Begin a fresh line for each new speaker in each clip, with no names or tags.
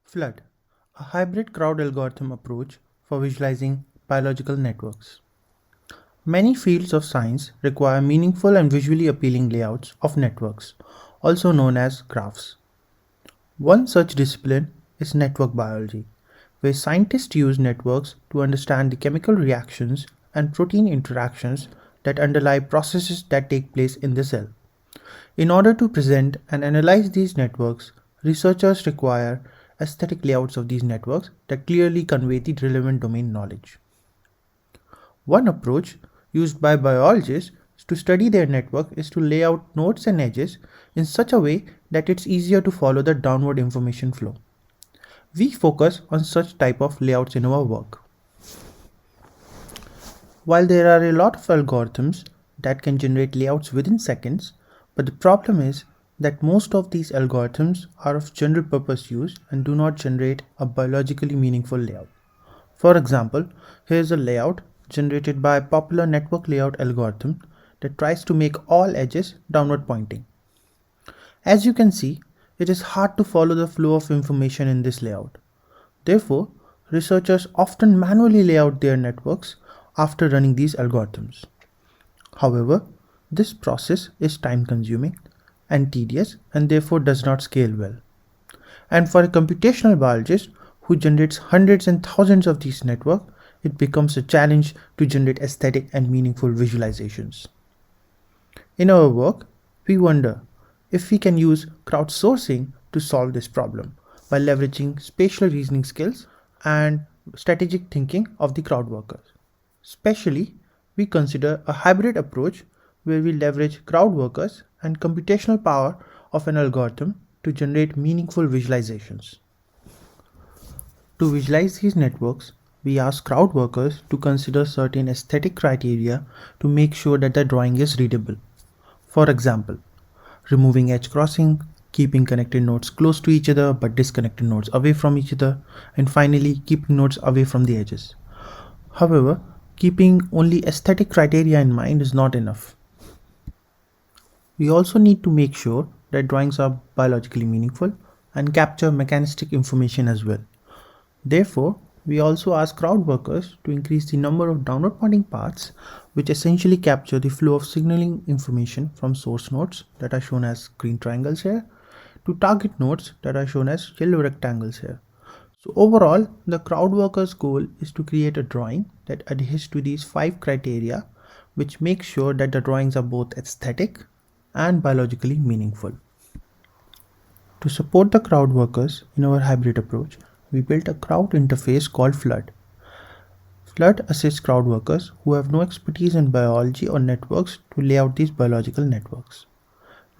Flood, a hybrid crowd algorithm approach for visualizing biological networks. Many fields of science require meaningful and visually appealing layouts of networks, also known as graphs. One such discipline is network biology, where scientists use networks to understand the chemical reactions and protein interactions that underlie processes that take place in the cell. In order to present and analyze these networks, researchers require aesthetic layouts of these networks that clearly convey the relevant domain knowledge. One approach used by biologists to study their network is to lay out nodes and edges in such a way that it's easier to follow the downward information flow. We focus on such type of layouts in our work. While there are a lot of algorithms that can generate layouts within seconds, but the problem is that most of these algorithms are of general purpose use and do not generate a biologically meaningful layout. For example, here is a layout generated by a popular network layout algorithm that tries to make all edges downward pointing. As you can see, it is hard to follow the flow of information in this layout. Therefore, researchers often manually lay out their networks after running these algorithms. However, this process is time consuming and tedious and therefore does not scale well. And for a computational biologist who generates hundreds and thousands of these networks, it becomes a challenge to generate aesthetic and meaningful visualizations. In our work, we wonder if we can use crowdsourcing to solve this problem by leveraging spatial reasoning skills and strategic thinking of the crowd workers. Especially, we consider a hybrid approach where we leverage crowd workers and computational power of an algorithm to generate meaningful visualizations. To visualize these networks, we ask crowd workers to consider certain aesthetic criteria to make sure that the drawing is readable. For example, removing edge crossing, keeping connected nodes close to each other but disconnected nodes away from each other, and finally keeping nodes away from the edges. However, keeping only aesthetic criteria in mind is not enough. We also need to make sure that drawings are biologically meaningful and capture mechanistic information as well. Therefore, we also ask crowd workers to increase the number of downward pointing paths, which essentially capture the flow of signaling information from source nodes that are shown as green triangles here to target nodes that are shown as yellow rectangles here. So overall, the crowd workers' goal is to create a drawing that adheres to these 5 criteria, which makes sure that the drawings are both aesthetic and biologically meaningful. To support the crowd workers in our hybrid approach, we built a crowd interface called Flood. Flood assists crowd workers who have no expertise in biology or networks to lay out these biological networks.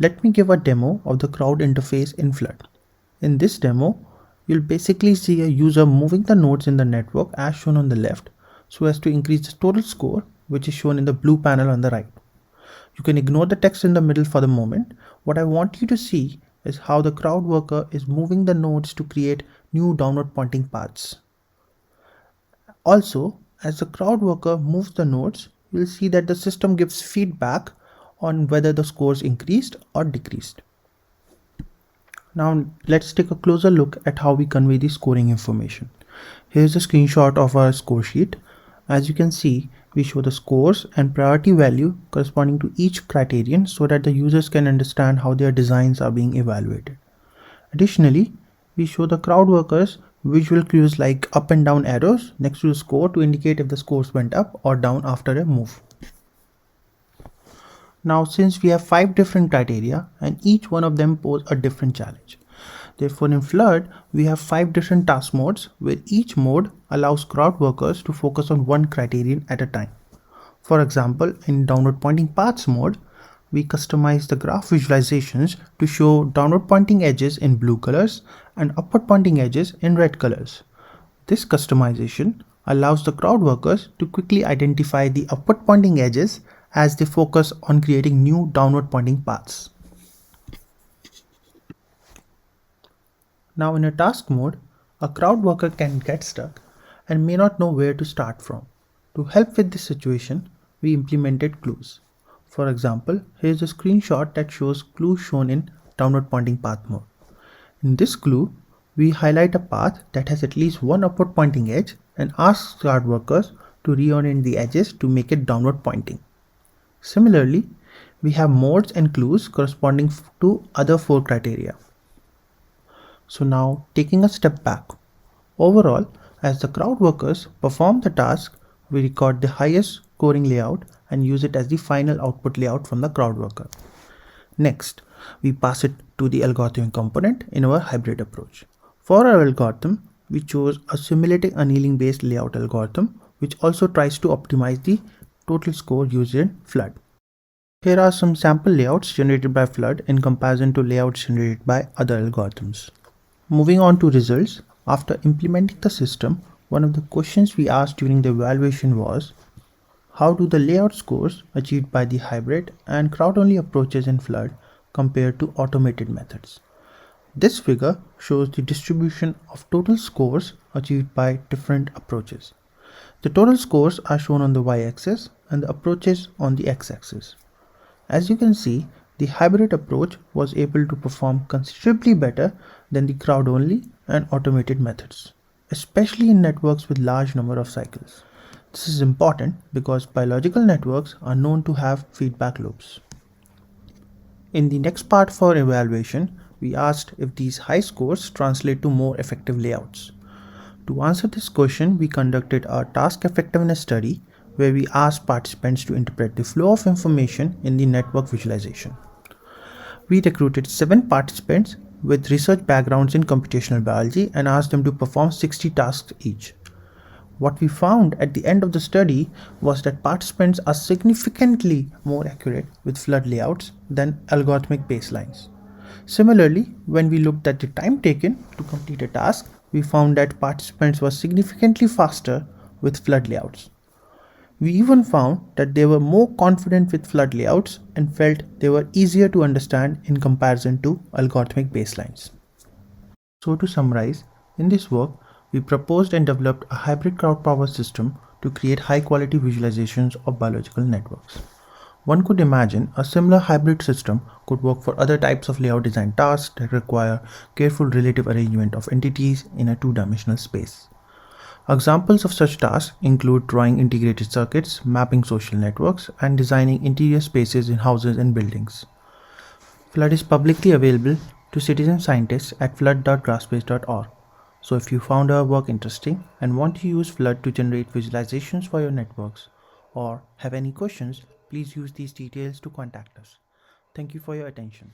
Let me give a demo of the crowd interface in Flood. In this demo, you'll basically see a user moving the nodes in the network as shown on the left so as to increase the total score, which is shown in the blue panel on the right. You can ignore the text in the middle for the moment. What I want you to see is how the crowd worker is moving the nodes to create new downward pointing paths. Also, as the crowd worker moves the nodes, you'll see that the system gives feedback on whether the scores increased or decreased. Now let's take a closer look at how we convey the scoring information. Here's a screenshot of our score sheet. As you can see, we show the scores and priority value corresponding to each criterion so that the users can understand how their designs are being evaluated. Additionally, we show the crowd workers visual cues like up and down arrows next to the score to indicate if the scores went up or down after a move. Now, since we have 5 different criteria and each one of them pose a different challenge, therefore in Flood, we have 5 different task modes where each mode allows crowd workers to focus on one criterion at a time. For example, in downward pointing paths mode, we customize the graph visualizations to show downward pointing edges in blue colors and upward pointing edges in red colors. This customization allows the crowd workers to quickly identify the upward pointing edges as they focus on creating new downward pointing paths. Now in a task mode, a crowd worker can get stuck and may not know where to start from. To help with this situation, we implemented clues. For example, here's a screenshot that shows clues shown in downward pointing path mode. In this clue, We highlight a path that has at least one upward pointing edge and ask cloud workers to reorient the edges to make it downward pointing. Similarly, we have modes and clues corresponding to other 4 criteria. So now, taking a step back, overall, as the crowd workers perform the task, we record the highest scoring layout and use it as the final output layout from the crowd worker. Next, we pass it to the algorithmic component in our hybrid approach. For our algorithm, we chose a simulating annealing based layout algorithm, which also tries to optimize the total score used in Flood. Here are some sample layouts generated by Flood in comparison to layouts generated by other algorithms. Moving on to results, after implementing the system, one of the questions we asked during the evaluation was, how do the layout scores achieved by the hybrid and crowd-only approaches in Flood compare to automated methods? This figure shows the distribution of total scores achieved by different approaches. The total scores are shown on the y-axis and the approaches on the x-axis. As you can see, the hybrid approach was able to perform considerably better than the crowd-only and automated methods, especially in networks with large number of cycles. This is important because biological networks are known to have feedback loops. In the next part of our evaluation, we asked if these high scores translate to more effective layouts. To answer this question, we conducted a task effectiveness study where we asked participants to interpret the flow of information in the network visualization. We recruited 7 participants with research backgrounds in computational biology and asked them to perform 60 tasks each. What we found at the end of the study was that participants are significantly more accurate with Flood layouts than algorithmic baselines. Similarly, when we looked at the time taken to complete a task, we found that participants were significantly faster with Flood layouts. We even found that they were more confident with Flood layouts and felt they were easier to understand in comparison to algorithmic baselines. So to summarize, in this work, we proposed and developed a hybrid crowd power system to create high-quality visualizations of biological networks. One could imagine a similar hybrid system could work for other types of layout design tasks that require careful relative arrangement of entities in a two-dimensional space. Examples of such tasks include drawing integrated circuits, mapping social networks, and designing interior spaces in houses and buildings. Flood is publicly available to citizen scientists at flood.graphspace.org. So if you found our work interesting and want to use Flood to generate visualizations for your networks or have any questions, please use these details to contact us. Thank you for your attention.